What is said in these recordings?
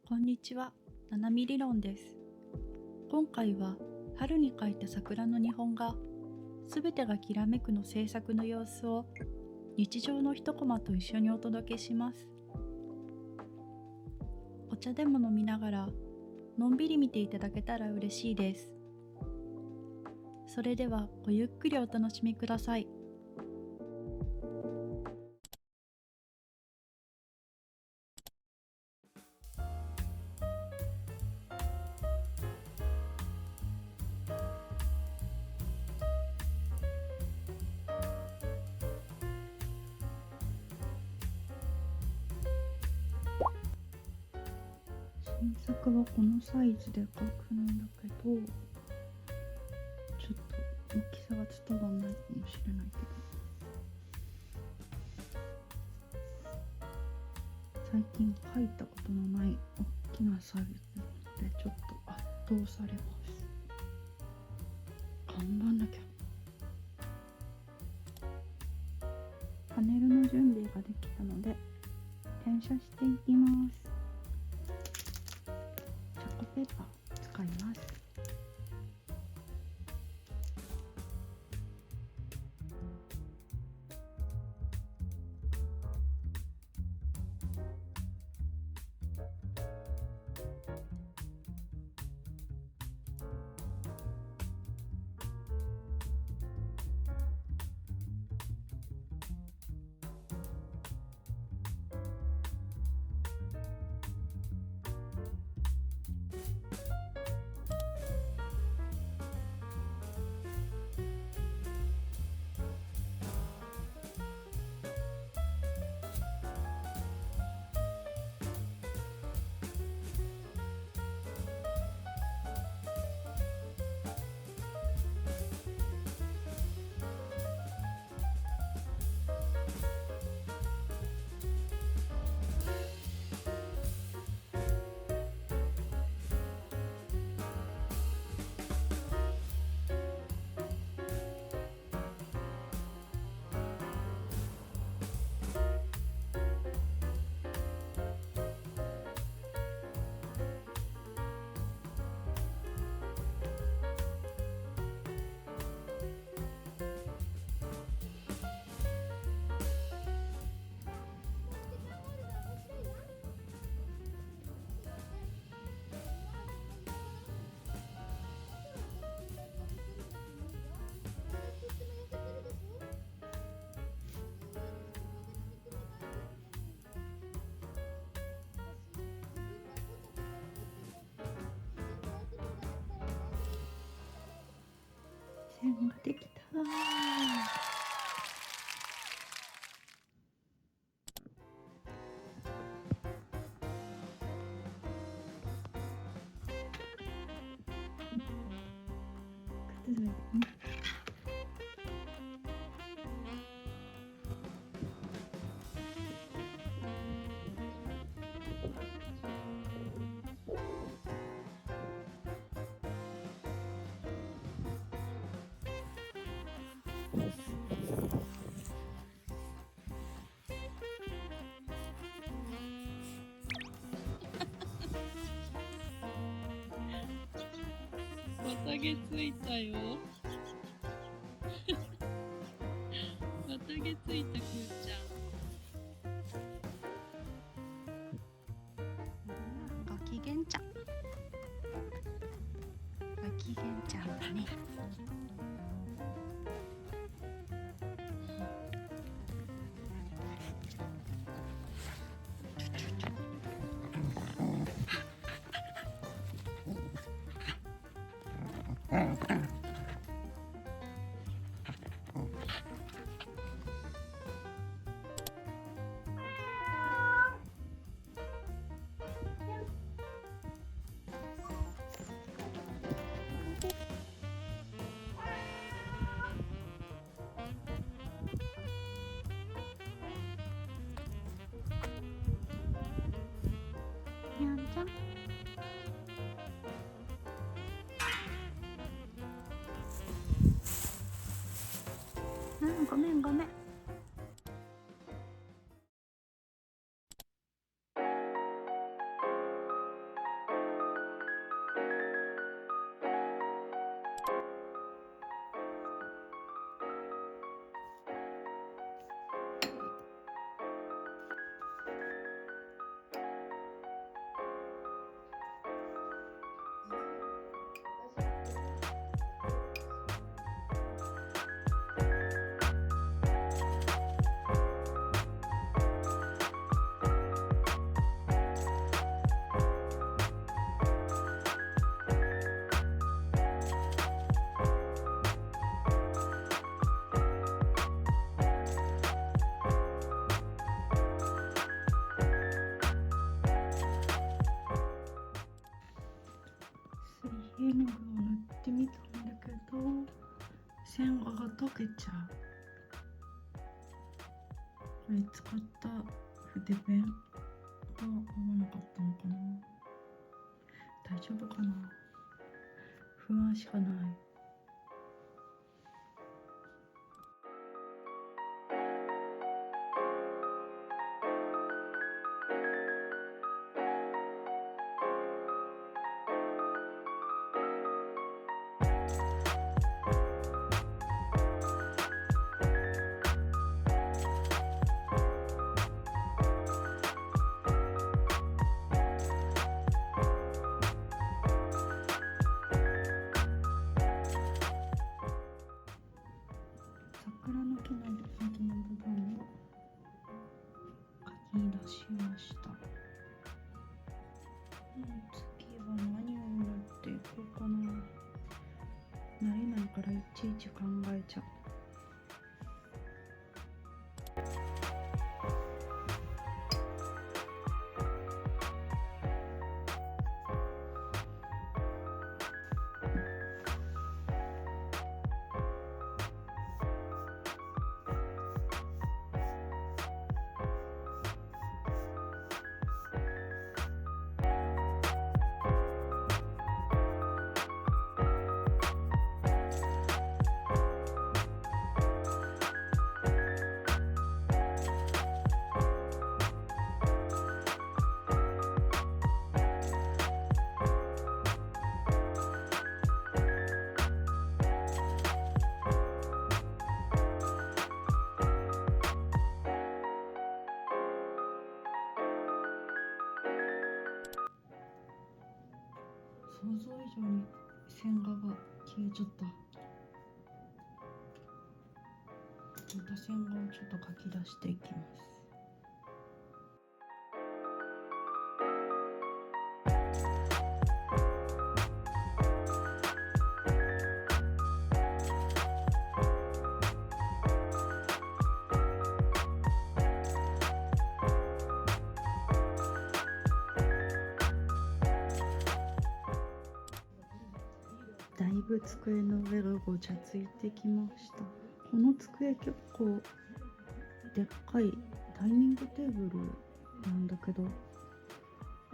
こんにちは、ななみ理論です。今回は春に描いた桜の日本画、すべてがきらめくの制作の様子を日常の一コマと一緒にお届けします。お茶でも飲みながらのんびり見ていただけたら嬉しいです。それではごゆっくりお楽しみください。新作はこのサイズで描くんだけど、ちょっと大きさが伝わらないかもしれないけど、最近描いたことのない大きなサイズなのでちょっと圧倒されます。頑張んなきゃ。パネルの準備ができたので転写していきます。チョコペーパー使います。線ができた。靴下ね。綿毛ついたよ。綿毛ついたくーちゃん。ご機嫌ちゃん。ご機嫌ちゃんだね。にゃんちゃん。ごめんごめん。絵の具を塗ってみたんだけど、線画が溶けちゃう。これ使った筆ペンが合わなかったのかな。大丈夫かな。不安しかない。桜の木の幹の部分を書き出しました。次は何を塗っていこうかな。慣れないからいちいち考えちゃう。想像以上に線画が消えちゃった。また線画をちょっと書き出していきます。だいぶ机の上がごちゃついてきました。この机結構でっかいダイニングテーブルなんだけど、もう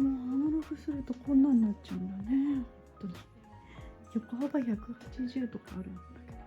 アナログするとこんなになっちゃうんだね。本当に横幅180とかあるんだけどね。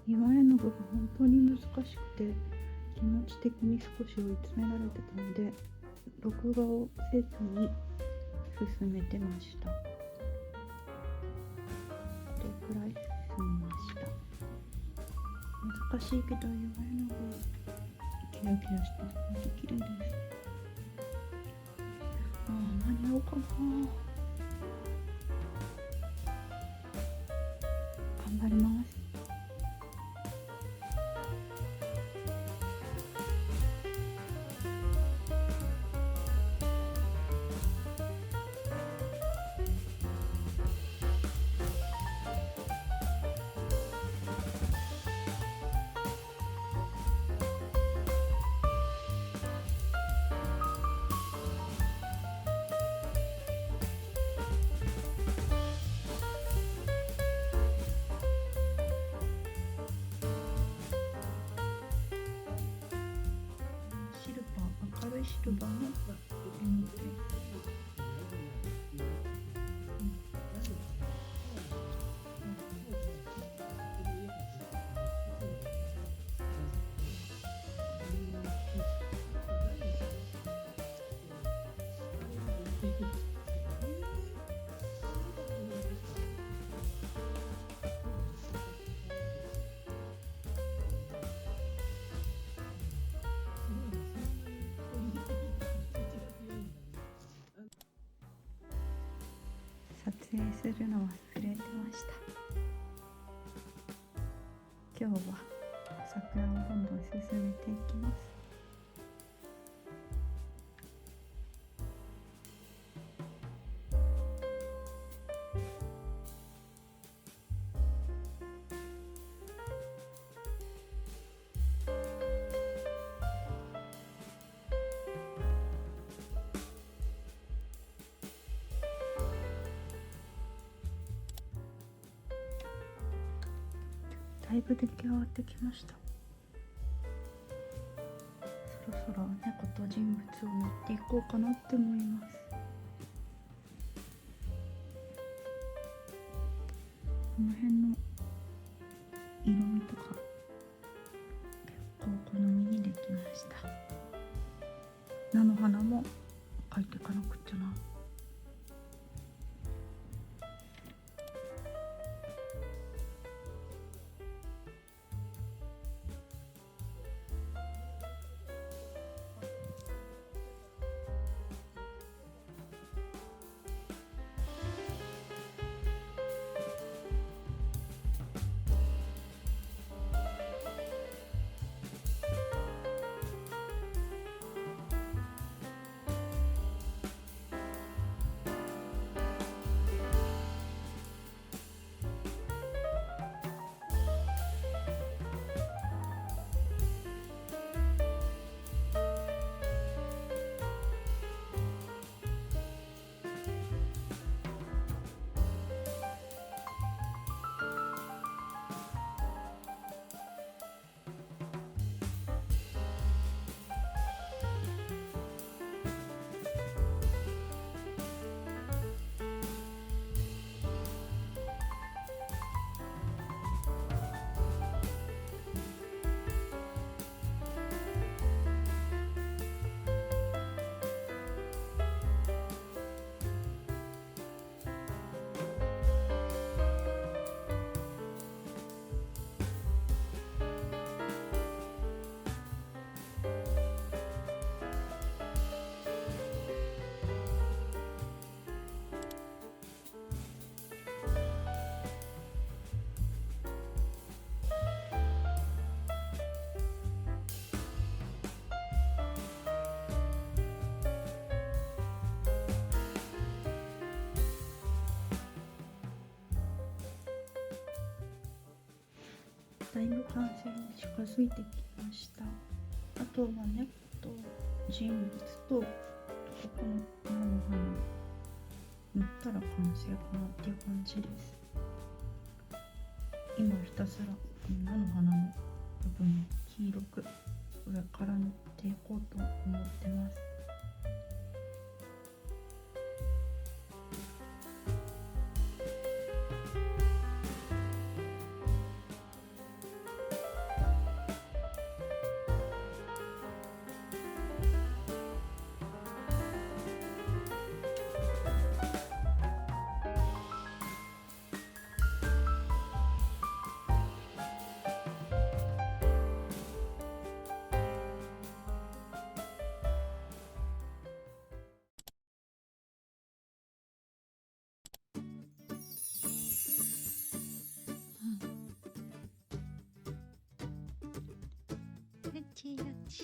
岩絵の具が本当に難しくて、気持ち的に少し追い詰められてたので、録画をせずに進めてました。これくらい進みました。難しいけど岩絵の具キラキラして本当綺麗です。間に合うかな。頑張ります。シルバー、明るいシルバーの絵の具です。撮影するの忘れてました。今日は桜をどんどん進めていきます。だいぶ出来上がってきました。そろそろ猫と人物を塗っていこうかなって思います。この辺の色味とか結構好みにできました。菜の花も描いていかなくっちゃな。だいぶ完成に近づいてきました。あとは猫と人物とここの菜の花塗ったら完成かなっていう感じです。今ひたすら菜の花の部分を黄色く上から塗っていこうと思ってます。ちよち。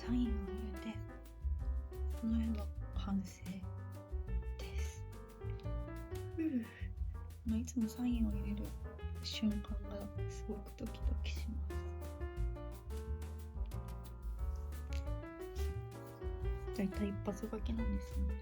サインを入れてこの絵の完成です。いつもサインを入れる瞬間がすごくドキドキします。だいたい一発書きなんですよね。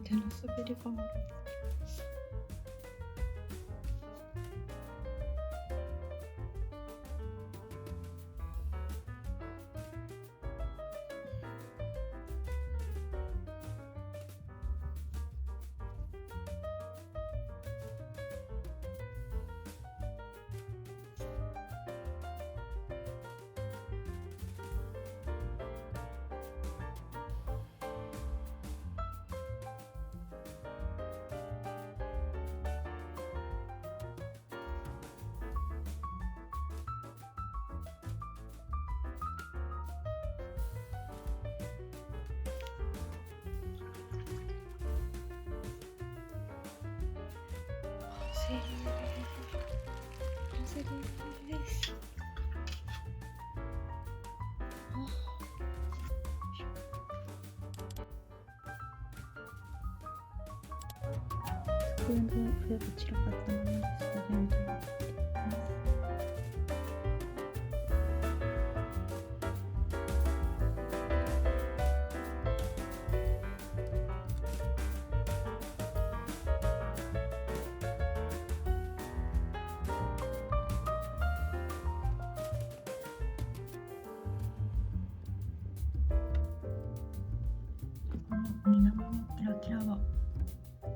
手の滑りが悪い。完成です。机の上が散らかったものですが、全部持っています。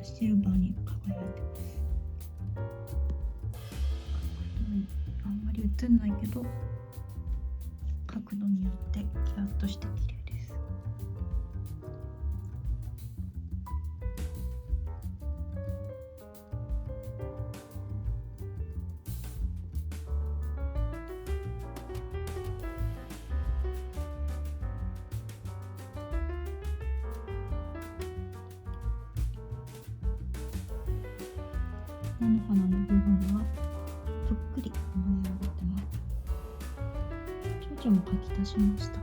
シルバーに輝いてます。あんまり映んないけど、角度によってキラッとして綺麗です。菜の花の部分はぷっくり盛り上がってます。蝶々も描き足しました。